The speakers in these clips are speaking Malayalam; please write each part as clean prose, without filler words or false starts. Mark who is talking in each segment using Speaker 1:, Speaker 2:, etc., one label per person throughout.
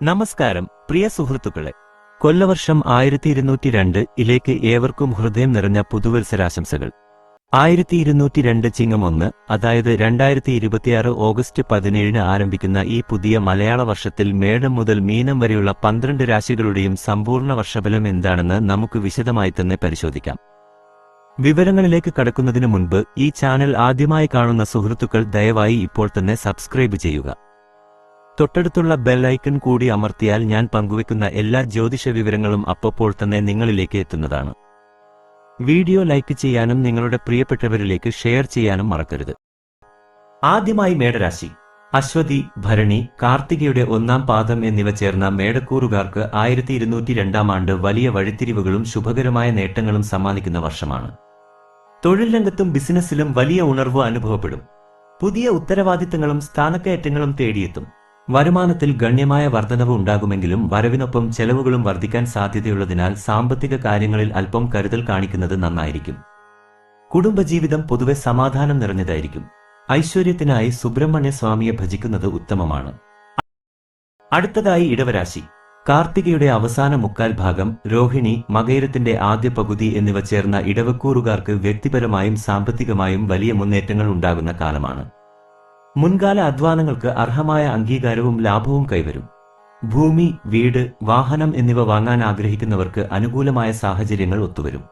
Speaker 1: നമസ്കാരം പ്രിയ സുഹൃത്തുക്കളെ, കൊല്ലവർഷം 1202 ഏവർക്കും ഹൃദയം നിറഞ്ഞ പുതുവത്സരാശംസകൾ. 1202 ചിങ്ങം 1, അതായത് 2026 ഓഗസ്റ്റ് 17 ആരംഭിക്കുന്ന ഈ പുതിയ മലയാള വർഷത്തിൽ മേടം മുതൽ മീനം വരെയുള്ള 12 രാശികളുടെയും സമ്പൂർണ്ണ വർഷഫലം എന്താണെന്ന് നമുക്ക് വിശദമായി തന്നെ പരിശോധിക്കാം. വിവരങ്ങളിലേക്ക് കടക്കുന്നതിന് മുൻപ് ഈ ചാനൽ ആദ്യമായി കാണുന്ന സുഹൃത്തുക്കൾ ദയവായി ഇപ്പോൾ തന്നെ സബ്സ്ക്രൈബ് ചെയ്യുക. തൊട്ടടുത്തുള്ള ബെൽ ഐക്കൺ കൂടി അമർത്തിയാൽ ഞാൻ പങ്കുവെക്കുന്ന എല്ലാ ജ്യോതിഷ വിവരങ്ങളും അപ്പോൾ തന്നെ നിങ്ങളിലേക്ക് എത്തുന്നതാണ്. വീഡിയോ ലൈക്ക് ചെയ്യാനും നിങ്ങളുടെ പ്രിയപ്പെട്ടവരിലേക്ക് ഷെയർ ചെയ്യാനും മറക്കരുത്. ആദ്യമായി മേടരാശി. അശ്വതി, ഭരണി, കാർത്തികയുടെ 1-ാം പാദം എന്നിവ ചേർന്ന മേടക്കൂറുകാർക്ക് 1202 ആണ്ട് വലിയ വഴിത്തിരിവുകളും ശുഭകരമായ നേട്ടങ്ങളും സമ്മാനിക്കുന്ന വർഷമാണ്. തൊഴിൽ രംഗത്തും ബിസിനസ്സിലും വലിയ ഉണർവ് അനുഭവപ്പെടും. പുതിയ ഉത്തരവാദിത്തങ്ങളും സ്ഥാനക്കയറ്റങ്ങളും തേടിയെത്തും. വരുമാനത്തിൽ ഗണ്യമായ വർധനവ് ഉണ്ടാകുമെങ്കിലും വരവിനൊപ്പം ചെലവുകളും വർദ്ധിക്കാൻ സാധ്യതയുള്ളതിനാൽ സാമ്പത്തിക കാര്യങ്ങളിൽ അല്പം കരുതൽ കാണിക്കുന്നത് നന്നായിരിക്കും. കുടുംബജീവിതം പൊതുവെ സമാധാനം നിറഞ്ഞതായിരിക്കും. ഐശ്വര്യത്തിനായി സുബ്രഹ്മണ്യ സ്വാമിയെ ഭജിക്കുന്നത് ഉത്തമമാണ്. അടുത്തതായി ഇടവരാശി. കാർത്തികയുടെ അവസാന മുക്കാൽ ഭാഗം, രോഹിണി, മകയിരത്തിന്റെ ആദ്യ പകുതി എന്നിവ ചേർന്ന ഇടവക്കൂറുകാർക്ക് വ്യക്തിപരമായും സാമ്പത്തികമായും വലിയ മുന്നേറ്റങ്ങൾ ഉണ്ടാകുന്ന കാലമാണ്. മുൻകാല അധ്വാനങ്ങൾക്ക് അർഹമായ അംഗീകാരവും ലാഭവും കൈവരും. ഭൂമി, വീട്, വാഹനം എന്നിവ വാങ്ങാൻ ആഗ്രഹിക്കുന്നവർക്ക് അനുകൂലമായ സാഹചര്യങ്ങൾ ഒത്തുവരും.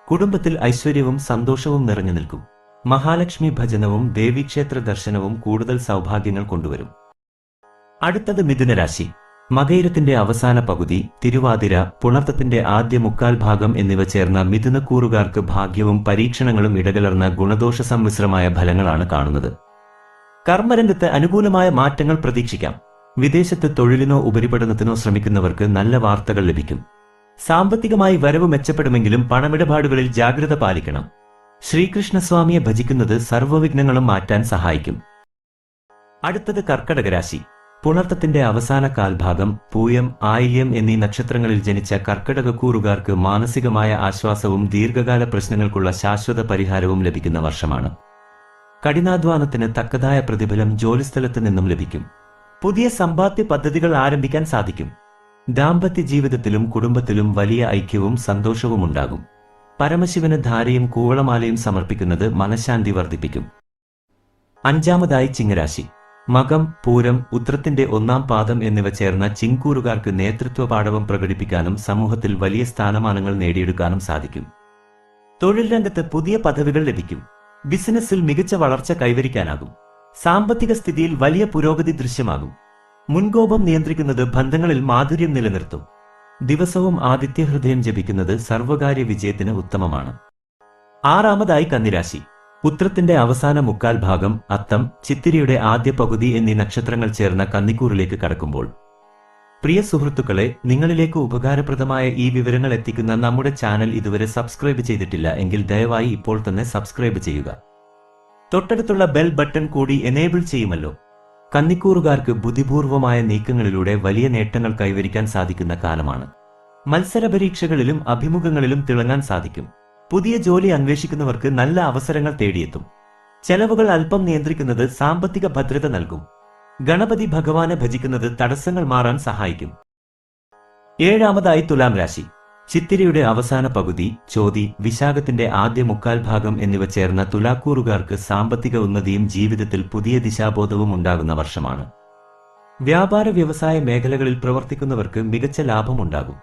Speaker 1: കുടുംബത്തിൽ ഐശ്വര്യവും സന്തോഷവും നിറഞ്ഞു നിൽക്കും. മഹാലക്ഷ്മി ഭജനവും ദേവീക്ഷേത്ര ദർശനവും കൂടുതൽ സൗഭാഗ്യങ്ങൾ കൊണ്ടുവരും. അടുത്തത് മിഥുനരാശി. മകയിരത്തിന്റെ അവസാന പകുതി, തിരുവാതിര, പുണർത്തത്തിന്റെ ആദ്യ മുക്കാൽ ഭാഗം എന്നിവ ചേർന്ന മിഥുനക്കൂറുകാർക്ക് ഭാഗ്യവും പരീക്ഷണങ്ങളും ഇടകലർന്ന ഗുണദോഷ സമ്മിശ്രമായ ഫലങ്ങളാണ് കാണുന്നത്. കർമ്മരംഗത്ത് അനുകൂലമായ മാറ്റങ്ങൾ പ്രതീക്ഷിക്കാം. വിദേശത്ത് തൊഴിലിനോ ഉപരിപഠനത്തിനോ ശ്രമിക്കുന്നവർക്ക് നല്ല വാർത്തകൾ ലഭിക്കും. സാമ്പത്തികമായി വരവ് മെച്ചപ്പെടുമെങ്കിലും പണമിടപാടുകളിൽ ജാഗ്രത പാലിക്കണം. ശ്രീകൃഷ്ണസ്വാമിയെ ഭജിക്കുന്നത് സർവ്വവിഘ്നങ്ങളും മാറ്റാൻ സഹായിക്കും. അടുത്തത് കർക്കടകരാശി. പുണർത്തത്തിന്റെ അവസാന കാൽഭാഗം, പൂയം, ആയില്യം എന്നീ നക്ഷത്രങ്ങളിൽ ജനിച്ച കർക്കടകക്കൂറുകാർക്ക് മാനസികമായ ആശ്വാസവും ദീർഘകാല പ്രശ്നങ്ങൾക്കുള്ള ശാശ്വത പരിഹാരവും ലഭിക്കുന്ന വർഷമാണ്. കഠിനാധ്വാനത്തിന് തക്കതായ പ്രതിഫലം ജോലിസ്ഥലത്ത് നിന്നും ലഭിക്കും. പുതിയ സമ്പാദ്യ പദ്ധതികൾ ആരംഭിക്കാൻ സാധിക്കും. ദാമ്പത്യ ജീവിതത്തിലും കുടുംബത്തിലും വലിയ ഐക്യവും സന്തോഷവും ഉണ്ടാകും. പരമശിവന് ധാരയും കൂവളമാലയും സമർപ്പിക്കുന്നത് മനഃശാന്തി വർദ്ധിപ്പിക്കും. അഞ്ചാമതായി ചിങ്ങരാശി. മകം, പൂരം, ഉത്രത്തിന്റെ 1-ാം പാദം എന്നിവ ചേർന്ന ചിങ്കൂറുകാർക്ക് നേതൃത്വ പാടവം പ്രകടിപ്പിക്കാനും സമൂഹത്തിൽ വലിയ സ്ഥാനമാനങ്ങൾ നേടിയെടുക്കാനും സാധിക്കും. തൊഴിൽ രംഗത്ത് പുതിയ പദവികൾ ലഭിക്കും. ബിസിനസ്സിൽ മികച്ച വളർച്ച കൈവരിക്കാനാകും. സാമ്പത്തിക സ്ഥിതിയിൽ വലിയ പുരോഗതി ദൃശ്യമാകും. മുൻകോപം നിയന്ത്രിക്കുന്നത് ബന്ധങ്ങളിൽ മാധുര്യം നിലനിർത്തും. ദിവസവും ആദിത്യഹൃദയം ജപിക്കുന്നത് സർവകാര്യ വിജയത്തിന് ഉത്തമമാണ്. ആറാമതായി കന്നിരാശി. ഉത്രത്തിന്റെ അവസാന മുക്കാൽ ഭാഗം, അത്തം, ചിത്തിരിയുടെ ആദ്യ പകുതി എന്നീ നക്ഷത്രങ്ങൾ ചേർന്ന കന്നിക്കൂറിലേക്ക് കടക്കുമ്പോൾ, പ്രിയ സുഹൃത്തുക്കളെ, നിങ്ങളിലേക്ക് ഉപകാരപ്രദമായ ഈ വിവരങ്ങൾ എത്തിക്കുന്ന നമ്മുടെ ചാനൽ ഇതുവരെ സബ്സ്ക്രൈബ് ചെയ്തിട്ടില്ല എങ്കിൽ ദയവായി ഇപ്പോൾ തന്നെ സബ്സ്ക്രൈബ് ചെയ്യുക. തൊട്ടടുത്തുള്ള ബെൽ ബട്ടൺ കൂടി എനേബിൾ ചെയ്യുമല്ലോ. കന്നിക്കൂറുകാർക്ക് ബുദ്ധിപൂർവമായ നീക്കങ്ങളിലൂടെ വലിയ നേട്ടങ്ങൾ കൈവരിക്കാൻ സാധിക്കുന്ന കാലമാണ്. മത്സരപരീക്ഷകളിലും അഭിമുഖങ്ങളിലും തിളങ്ങാൻ സാധിക്കും. പുതിയ ജോലി അന്വേഷിക്കുന്നവർക്ക് നല്ല അവസരങ്ങൾ തേടിയെത്തും. ചെലവുകൾ അല്പം നിയന്ത്രിക്കുന്നത് സാമ്പത്തിക ഭദ്രത നൽകും. ഗണപതി ഭഗവാനെ ഭജിക്കുന്നത് തടസ്സങ്ങൾ മാറാൻ സഹായിക്കും. ഏഴാമതായി തുലാം രാശി. ചിത്തിരിയുടെ അവസാന പകുതി, ചോതി, വിശാഖത്തിന്റെ ആദ്യ മുക്കാൽ ഭാഗം എന്നിവ ചേർന്ന തുലാക്കൂറുകാർക്ക് സാമ്പത്തിക ഉന്നതിയും ജീവിതത്തിൽ പുതിയ ദിശാബോധവും ഉണ്ടാകുന്ന വർഷമാണ്. വ്യാപാര വ്യവസായ മേഖലകളിൽ പ്രവർത്തിക്കുന്നവർക്ക് മികച്ച ലാഭമുണ്ടാകും.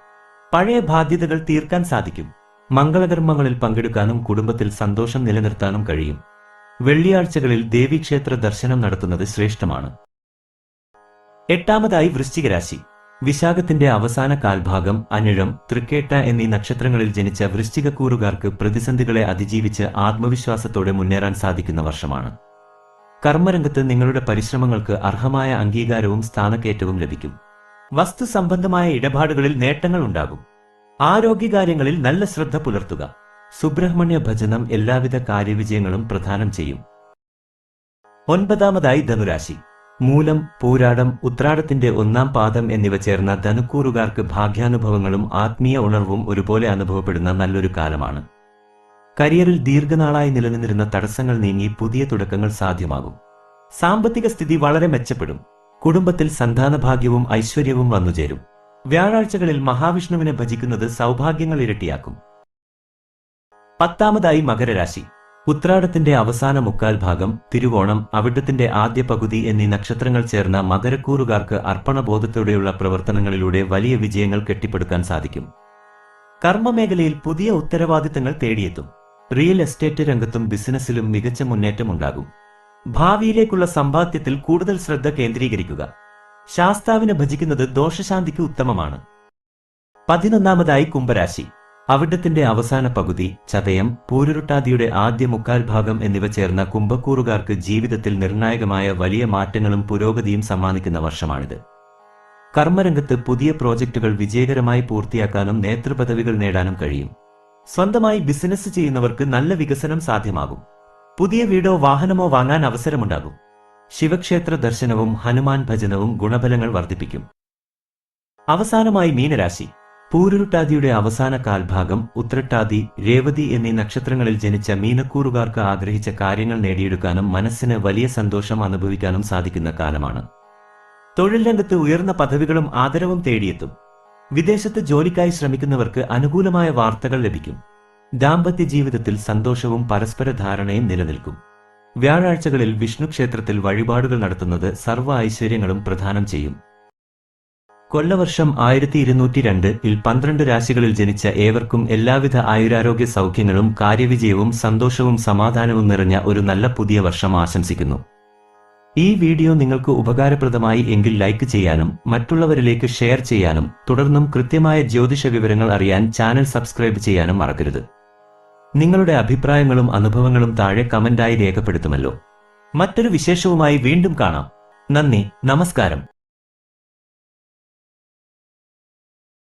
Speaker 1: പഴയ ബാധ്യതകൾ തീർക്കാൻ സാധിക്കും. മംഗളകർമ്മങ്ങളിൽ പങ്കെടുക്കാനും കുടുംബത്തിൽ സന്തോഷം നിലനിർത്താനും കഴിയും. വെള്ളിയാഴ്ചകളിൽ ദേവീക്ഷേത്ര ദർശനം നടത്തുന്നത് ശ്രേഷ്ഠമാണ്. എട്ടാമതായി വൃശ്ചികരാശി. വിശാഖത്തിന്റെ അവസാന കാൽഭാഗം, അനിഴം, തൃക്കേട്ട എന്നീ നക്ഷത്രങ്ങളിൽ ജനിച്ച വൃശ്ചികക്കൂറുകാർക്ക് പ്രതിസന്ധികളെ അതിജീവിച്ച് ആത്മവിശ്വാസത്തോടെ മുന്നേറാൻ സാധിക്കുന്ന വർഷമാണ്. കർമ്മരംഗത്ത് നിങ്ങളുടെ പരിശ്രമങ്ങൾക്ക് അർഹമായ അംഗീകാരവും സ്ഥാനക്കയറ്റവും ലഭിക്കും. വസ്തു സംബന്ധമായ ഇടപാടുകളിൽ നേട്ടങ്ങൾ ഉണ്ടാകും. ആരോഗ്യകാര്യങ്ങളിൽ നല്ല ശ്രദ്ധ പുലർത്തുക. സുബ്രഹ്മണ്യ ഭജനം എല്ലാവിധ കാര്യവിജയങ്ങളും പ്രദാനം ചെയ്യും. ഒൻപതാമതായി ധനുരാശി. മൂലം, പൂരാടം, ഉത്രാടത്തിന്റെ 1-ാം പാദം എന്നിവ ചേർന്ന ധനുക്കൂറുകാർക്ക് ഭാഗ്യാനുഭവങ്ങളും ആത്മീയ ഉണർവും ഒരുപോലെ അനുഭവപ്പെടുന്ന നല്ലൊരു കാലമാണ്. കരിയറിൽ ദീർഘനാളായി നിലനിന്നിരുന്ന തടസ്സങ്ങൾ നീങ്ങി പുതിയ തുടക്കങ്ങൾ സാധ്യമാകും. സാമ്പത്തിക സ്ഥിതി വളരെ മെച്ചപ്പെടും. കുടുംബത്തിൽ സന്താനഭാഗ്യവും ഐശ്വര്യവും വന്നുചേരും. വ്യാഴാഴ്ചകളിൽ മഹാവിഷ്ണുവിനെ ഭജിക്കുന്നത് സൗഭാഗ്യങ്ങൾ ഇരട്ടിയാക്കും. 10-ാമതായി മകരരാശി. ഉത്രാടത്തിന്റെ അവസാന മുക്കാൽ ഭാഗം, തിരുവോണം, അവിട്ടത്തിന്റെ ആദ്യ പകുതി എന്നീ നക്ഷത്രങ്ങൾ ചേർന്ന മകരക്കൂറുകാർക്ക് അർപ്പണബോധത്തോടെയുള്ള പ്രവർത്തനങ്ങളിലൂടെ വലിയ വിജയങ്ങൾ കെട്ടിപ്പടുക്കാൻ സാധിക്കും. കർമ്മമേഖലയിൽ പുതിയ ഉത്തരവാദിത്തങ്ങൾ തേടിയെത്തും. റിയൽ എസ്റ്റേറ്റ് രംഗത്തും ബിസിനസ്സിലും മികച്ച മുന്നേറ്റമുണ്ടാകും. ഭാവിയിലേക്കുള്ള സമ്പാദ്യത്തിൽ കൂടുതൽ ശ്രദ്ധ കേന്ദ്രീകരിക്കുക. ശാസ്താവിനെ ഭജിക്കുന്നത് ദോഷശാന്തിക്ക് ഉത്തമമാണ്. 11-ാമതായി കുംഭരാശി. അവിട്ടത്തിന്റെ അവസാന പകുതി, ചതയം, പൂരുരുട്ടാതിയുടെ ആദ്യ മുക്കാൽ ഭാഗം എന്നിവ ചേർന്ന കുംഭക്കൂറുകാർക്ക് ജീവിതത്തിൽ നിർണായകമായ വലിയ മാറ്റങ്ങളും പുരോഗതിയും സമ്മാനിക്കുന്ന വർഷമാണിത്. കർമ്മരംഗത്ത് പുതിയ പ്രോജക്റ്റുകൾ വിജയകരമായി പൂർത്തിയാക്കാനും നേതൃപദവികൾ നേടാനും കഴിയും. സ്വന്തമായി ബിസിനസ് ചെയ്യുന്നവർക്ക് നല്ല വികസനം സാധ്യമാകും. പുതിയ വീടോ വാഹനമോ വാങ്ങാൻ അവസരമുണ്ടാകും. ശിവക്ഷേത്ര ദർശനവും ഹനുമാൻ ഭജനവും ഗുണഫലങ്ങൾ വർദ്ധിപ്പിക്കും. അവസാനമായി മീനരാശി. പൂരുരുട്ടാതിയുടെ അവസാന കാൽഭാഗം, ഉത്രട്ടാതി, രേവതി എന്നീ നക്ഷത്രങ്ങളിൽ ജനിച്ച മീനക്കൂറുകാർക്ക് ആഗ്രഹിച്ച കാര്യങ്ങൾ നേടിയെടുക്കാനും മനസ്സിന് വലിയ സന്തോഷം അനുഭവിക്കാനും സാധിക്കുന്ന കാലമാണ്. തൊഴിൽ രംഗത്ത് ഉയർന്ന പദവികളും ആദരവും തേടിയെത്തും. വിദേശത്ത് ജോലിക്കായി ശ്രമിക്കുന്നവർക്ക് അനുകൂലമായ വാർത്തകൾ ലഭിക്കും. ദാമ്പത്യ ജീവിതത്തിൽ സന്തോഷവും പരസ്പര ധാരണയും നിലനിൽക്കും. വ്യാഴാഴ്ചകളിൽ വിഷ്ണു ക്ഷേത്രത്തിൽ വഴിപാടുകൾ നടത്തുന്നത് സർവ്വ ഐശ്വര്യങ്ങളും പ്രദാനം ചെയ്യും. കൊല്ലവർഷം 1202-ൽ 12 രാശികളിൽ ജനിച്ച ഏവർക്കും എല്ലാവിധ ആയുരാരോഗ്യ സൗഖ്യങ്ങളും കാര്യവിജയവും സന്തോഷവും സമാധാനവും നിറഞ്ഞ ഒരു നല്ല പുതിയ വർഷം ആശംസിക്കുന്നു. ഈ വീഡിയോ നിങ്ങൾക്ക് ഉപകാരപ്രദമായി എങ്കിൽ ലൈക്ക് ചെയ്യാനും മറ്റുള്ളവരിലേക്ക് ഷെയർ ചെയ്യാനും തുടർന്നും കൃത്യമായ ജ്യോതിഷ വിവരങ്ങൾ അറിയാൻ ചാനൽ സബ്സ്ക്രൈബ് ചെയ്യാനും മറക്കരുത്. നിങ്ങളുടെ അഭിപ്രായങ്ങളും അനുഭവങ്ങളും താഴെ കമന്റായി രേഖപ്പെടുത്തുമല്ലോ. മറ്റൊരു വിശേഷവുമായി വീണ്ടും കാണാം. നന്ദി, നമസ്കാരം.